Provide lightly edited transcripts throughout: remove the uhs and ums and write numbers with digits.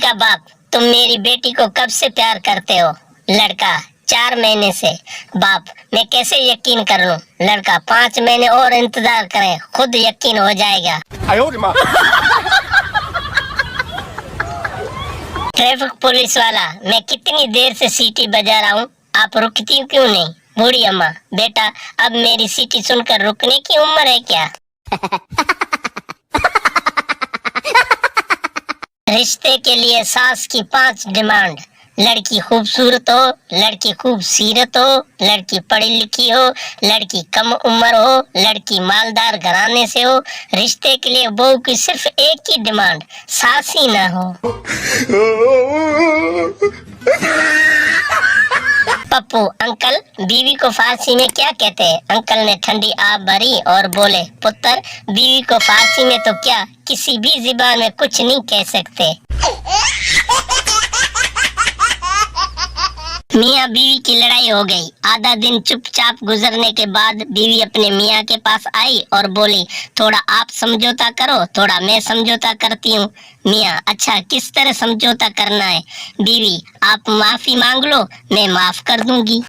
का बाप, तुम मेरी बेटी को कब से प्यार करते हो? लड़का, 4 महीने से। बाप, मैं कैसे यकीन कर लूं? लड़का, 5 महीने और इंतजार करें, खुद यकीन हो जाएगा। ट्रैफिक पुलिस वाला, मैं कितनी देर से सीटी बजा रहा हूँ, आप रुकती क्यों नहीं? बूढ़ी अम्मा, बेटा अब मेरी सीटी सुनकर रुकने की उम्र है क्या? रिश्ते के लिए सास की 5 डिमांड। लड़की खूबसूरत हो, लड़की खूब सीरत हो, लड़की पढ़ी लिखी हो, लड़की कम उम्र हो, लड़की मालदार घराने से हो। रिश्ते के लिए बहू की सिर्फ एक ही डिमांड, सास ही ना हो। पप्पू, अंकल बीवी को फारसी में क्या कहते हैं? अंकल ने ठंडी आह भरी और बोले, पुत्र बीवी को फारसी में तो क्या, किसी भी ज़ुबान में कुछ नहीं कह सकते। मियाँ बीवी की लड़ाई हो गई। आधा दिन चुपचाप गुजरने के बाद बीवी अपने मियाँ के पास आई और बोली, थोड़ा आप समझौता करो, थोड़ा मैं समझौता करती हूँ। मियाँ, अच्छा किस तरह समझौता करना है? बीवी, आप माफी मांग लो, मैं माफ कर दूंगी।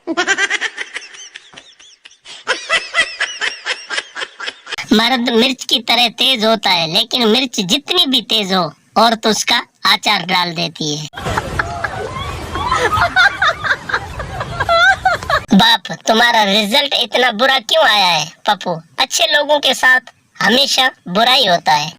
मर्द मिर्च की तरह तेज होता है, लेकिन मिर्च जितनी भी तेज हो और तो उसका अचार डाल देती है। बाप, तुम्हारा रिजल्ट इतना बुरा क्यों आया है? पप्पू, अच्छे लोगों के साथ हमेशा बुरा ही होता है।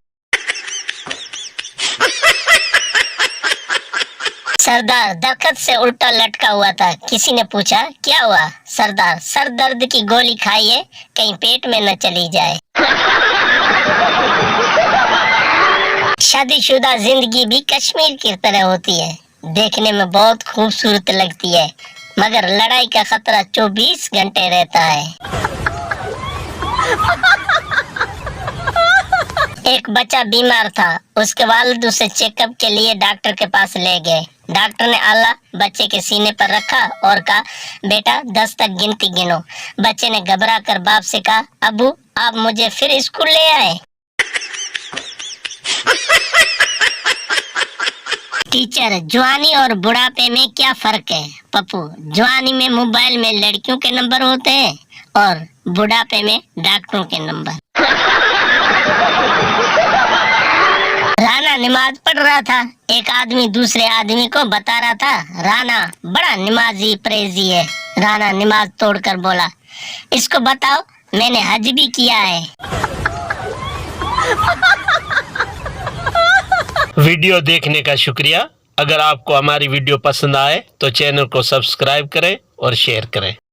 सरदार दरख्त से उल्टा लटका हुआ था। किसी ने पूछा, क्या हुआ? सरदार, सर दर्द की गोली खाइए, कहीं पेट में न चली जाए। शादीशुदा जिंदगी भी कश्मीर की तरह होती है, देखने में बहुत खूबसूरत लगती है, मगर लड़ाई का खतरा 24 घंटे रहता है। एक बच्चा बीमार था, उसके वालिद उसे चेकअप के लिए डॉक्टर के पास ले गए। डॉक्टर ने आला बच्चे के सीने पर रखा और कहा, बेटा 10 तक गिनती गिनो। बच्चे ने घबरा कर बाप से कहा, अबू आप मुझे फिर स्कूल ले आए। टीचर, जवानी और बुढ़ापे में क्या फर्क है? पप्पू, जवानी में मोबाइल में लड़कियों के नंबर होते हैं और बुढ़ापे में डॉक्टरों के नंबर। राणा नमाज पढ़ रहा था। एक आदमी दूसरे आदमी को बता रहा था, राणा बड़ा नमाजी परहेजी है। राणा नमाज तोड़कर बोला, इसको बताओ मैंने हज भी किया है। वीडियो देखने का शुक्रिया। अगर आपको हमारी वीडियो पसंद आए तो चैनल को सब्सक्राइब करें और शेयर करें।